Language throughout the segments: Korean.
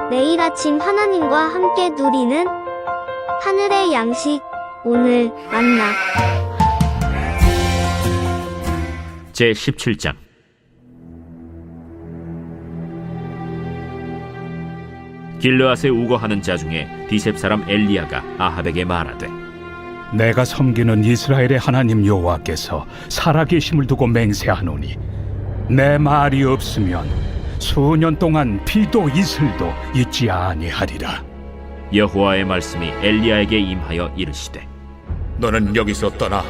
매일 아침 하나님과 함께 누리는 하늘의 양식, 오늘 만나. 제17장. 길르앗에 우거하는 자 중에 디셉 사람 엘리야가 아합에게 말하되, 내가 섬기는 이스라엘의 하나님 여호와께서 살아계심을 두고 맹세하노니 내 말이 없으면 수년 동안 비도 이슬도 있지 아니하리라. 여호와의 말씀이 엘리야에게 임하여 이르시되, 너는 여기서 떠나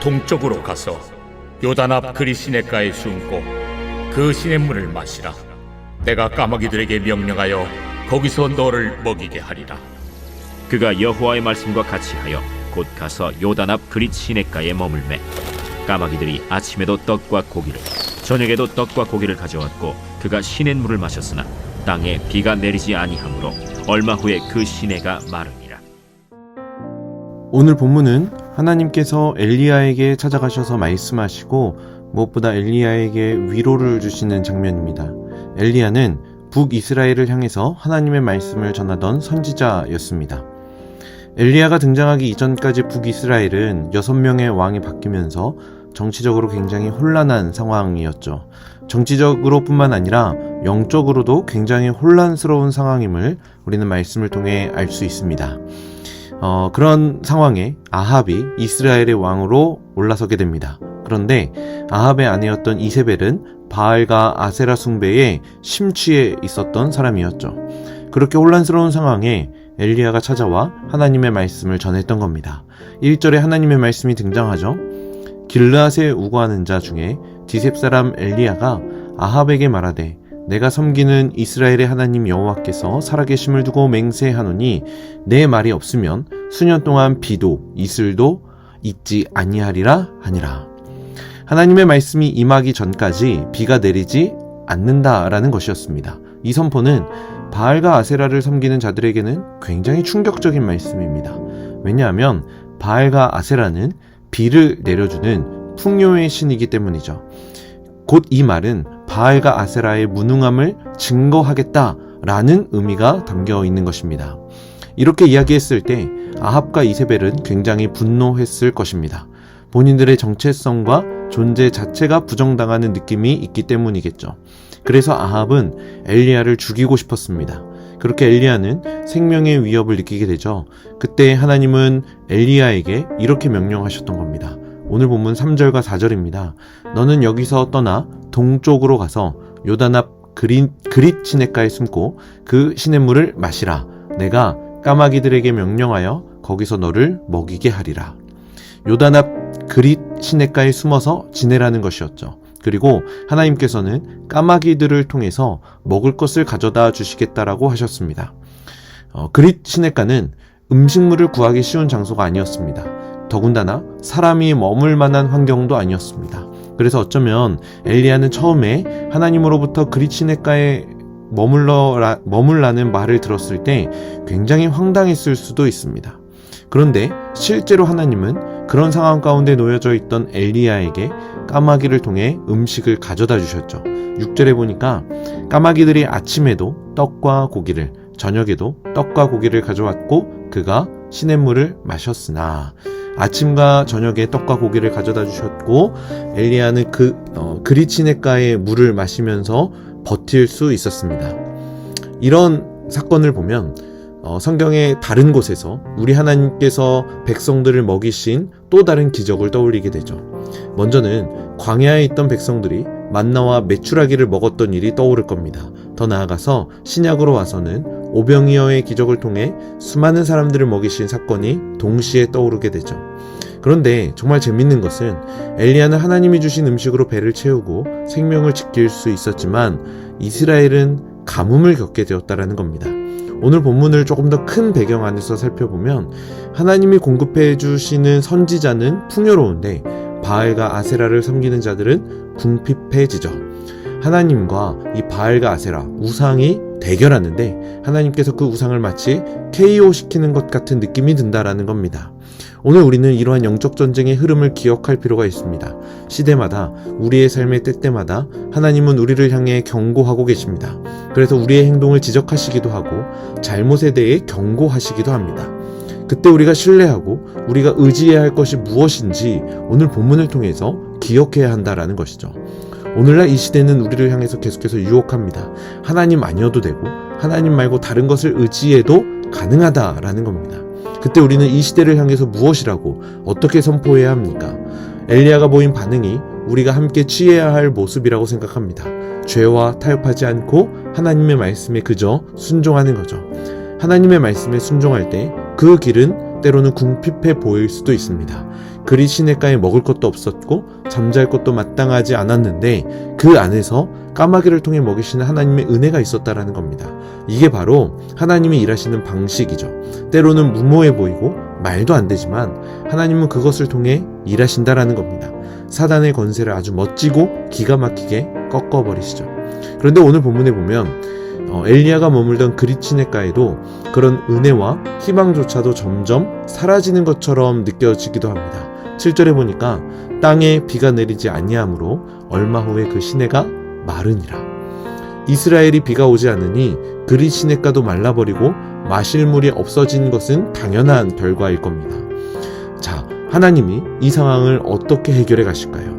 동쪽으로 가서 요단 앞 그리 시냇가에 숨고 그 시냇물을 마시라. 내가 까마귀들에게 명령하여 거기서 너를 먹이게 하리라. 그가 여호와의 말씀과 같이 하여 곧 가서 요단 앞 그릿 시냇가에 머물매 까마귀들이 아침에도 떡과 고기를 저녁에도 떡과 고기를 가져왔고 그가 시냇물을 마셨으나 땅에 비가 내리지 아니하므로 얼마 후에 그 시내가 마르니라. 오늘 본문은 하나님께서 엘리야에게 찾아가셔서 말씀하시고 무엇보다 엘리야에게 위로를 주시는 장면입니다. 엘리야는 북이스라엘을 향해서 하나님의 말씀을 전하던 선지자였습니다. 엘리야가 등장하기 이전까지 북이스라엘은 6명의 왕이 바뀌면서 정치적으로 굉장히 혼란한 상황이었죠. 정치적으로 뿐만 아니라 영적으로도 굉장히 혼란스러운 상황임을 우리는 말씀을 통해 알 수 있습니다. 그런 상황에 아합이 이스라엘의 왕으로 올라서게 됩니다. 그런데 아합의 아내였던 이세벨은 바알과 아세라 숭배에 심취해 있었던 사람이었죠. 그렇게 혼란스러운 상황에 엘리야가 찾아와 하나님의 말씀을 전했던 겁니다. 1절에 하나님의 말씀이 등장하죠. 길르앗에 우거하는 자 중에 디셉 사람 엘리야가 아합에게 말하되, 내가 섬기는 이스라엘의 하나님 여호와께서 살아계심을 두고 맹세하노니 내 말이 없으면 수년 동안 비도 이슬도 있지 아니하리라 하니라. 하나님의 말씀이 임하기 전까지 비가 내리지 않는다라는 것이었습니다. 이 선포는 바알과 아세라를 섬기는 자들에게는 굉장히 충격적인 말씀입니다. 왜냐하면 바알과 아세라는 비를 내려주는 풍요의 신이기 때문이죠. 곧 이 말은 바알과 아세라의 무능함을 증거하겠다라는 의미가 담겨 있는 것입니다. 이렇게 이야기했을 때 아합과 이세벨은 굉장히 분노했을 것입니다. 본인들의 정체성과 존재 자체가 부정당하는 느낌이 있기 때문이겠죠. 그래서 아합은 엘리야를 죽이고 싶었습니다. 그렇게 엘리야는 생명의 위협을 느끼게 되죠. 그때 하나님은 엘리야에게 이렇게 명령하셨던 겁니다. 오늘 본문 3절과 4절입니다. 너는 여기서 떠나 동쪽으로 가서 요단 앞 그릿 시냇가에 숨고 그 시냇물을 마시라. 내가 까마귀들에게 명령하여 거기서 너를 먹이게 하리라. 요단 앞 그릿 시냇가에 숨어서 지내라는 것이었죠. 그리고 하나님께서는 까마귀들을 통해서 먹을 것을 가져다 주시겠다라고 하셨습니다. 그릿 시냇가는 음식물을 구하기 쉬운 장소가 아니었습니다. 더군다나 사람이 머물 만한 환경도 아니었습니다. 그래서 어쩌면 엘리야는 처음에 하나님으로부터 그릿 시냇가에 머물라는 말을 들었을 때 굉장히 황당했을 수도 있습니다. 그런데 실제로 하나님은 그런 상황 가운데 놓여져 있던 엘리야에게 까마귀를 통해 음식을 가져다 주셨죠. 6절에 보니까 까마귀들이 아침에도 떡과 고기를, 저녁에도 떡과 고기를 가져왔고 그가 시냇물을 마셨으나, 아침과 저녁에 떡과 고기를 가져다 주셨고 엘리야는 그릿 시냇가의 물을 마시면서 버틸 수 있었습니다. 이런 사건을 보면 성경의 다른 곳에서 우리 하나님께서 백성들을 먹이신 또 다른 기적을 떠올리게 되죠. 먼저는 광야에 있던 백성들이 만나와 메추라기를 먹었던 일이 떠오를 겁니다. 더 나아가서 신약으로 와서는 오병이어의 기적을 통해 수많은 사람들을 먹이신 사건이 동시에 떠오르게 되죠. 그런데 정말 재밌는 것은 엘리야는 하나님이 주신 음식으로 배를 채우고 생명을 지킬 수 있었지만 이스라엘은 가뭄을 겪게 되었다는 겁니다. 오늘 본문을 조금 더 큰 배경 안에서 살펴보면 하나님이 공급해 주시는 선지자는 풍요로운데 바알과 아세라를 섬기는 자들은 궁핍해지죠. 하나님과 이 바알과 아세라, 우상이 대결하는데 하나님께서 그 우상을 마치 KO 시키는 것 같은 느낌이 든다라는 겁니다. 오늘 우리는 이러한 영적 전쟁의 흐름을 기억할 필요가 있습니다. 시대마다, 우리의 삶의 때때마다 하나님은 우리를 향해 경고하고 계십니다. 그래서 우리의 행동을 지적하시기도 하고 잘못에 대해 경고하시기도 합니다. 그때 우리가 신뢰하고 우리가 의지해야 할 것이 무엇인지 오늘 본문을 통해서 기억해야 한다라는 것이죠. 오늘날 이 시대는 우리를 향해서 계속해서 유혹합니다. 하나님 아니어도 되고 하나님 말고 다른 것을 의지해도 가능하다라는 겁니다. 그때 우리는 이 시대를 향해서 무엇이라고 어떻게 선포해야 합니까? 엘리야가 보인 반응이 우리가 함께 취해야 할 모습이라고 생각합니다. 죄와 타협하지 않고 하나님의 말씀에 그저 순종하는 거죠. 하나님의 말씀에 순종할 때 그 길은 때로는 궁핍해 보일 수도 있습니다. 그리 시냇가에 먹을 것도 없었고 잠잘 것도 마땅하지 않았는데 그 안에서 까마귀를 통해 먹이시는 하나님의 은혜가 있었다라는 겁니다. 이게 바로 하나님이 일하시는 방식이죠. 때로는 무모해 보이고 말도 안 되지만 하나님은 그것을 통해 일하신다라는 겁니다. 사단의 권세를 아주 멋지고 기가 막히게 꺾어버리시죠. 그런데 오늘 본문에 보면 엘리야가 머물던 그릿 시냇가에도 그런 은혜와 희망조차도 점점 사라지는 것처럼 느껴지기도 합니다. 7절에 보니까 땅에 비가 내리지 아니하므로 얼마 후에 그 시내가 마르니라. 이스라엘이 비가 오지 않으니 그릿 시냇가도 말라버리고 마실 물이 없어진 것은 당연한 결과일 겁니다. 자, 하나님이 이 상황을 어떻게 해결해 가실까요?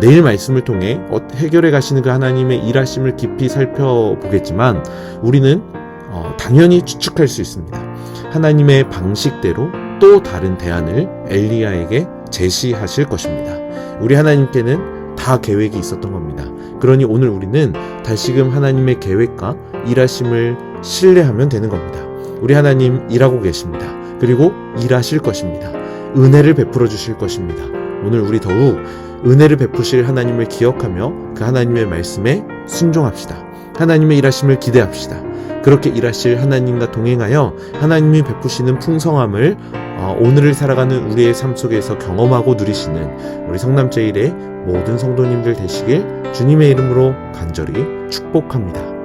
내일 말씀을 통해 해결해 가시는 그 하나님의 일하심을 깊이 살펴보겠지만 우리는 당연히 추측할 수 있습니다. 하나님의 방식대로 또 다른 대안을 엘리야에게 제시하실 것입니다. 우리 하나님께는 다 계획이 있었던 겁니다. 그러니 오늘 우리는 다시금 하나님의 계획과 일하심을 신뢰하면 되는 겁니다. 우리 하나님 일하고 계십니다. 그리고 일하실 것입니다. 은혜를 베풀어 주실 것입니다. 오늘 우리 더욱 은혜를 베푸실 하나님을 기억하며 그 하나님의 말씀에 순종합시다. 하나님의 일하심을 기대합시다. 그렇게 일하실 하나님과 동행하여 하나님이 베푸시는 풍성함을 오늘을 살아가는 우리의 삶 속에서 경험하고 누리시는 우리 성남제일의 모든 성도님들 되시길 주님의 이름으로 간절히 축복합니다.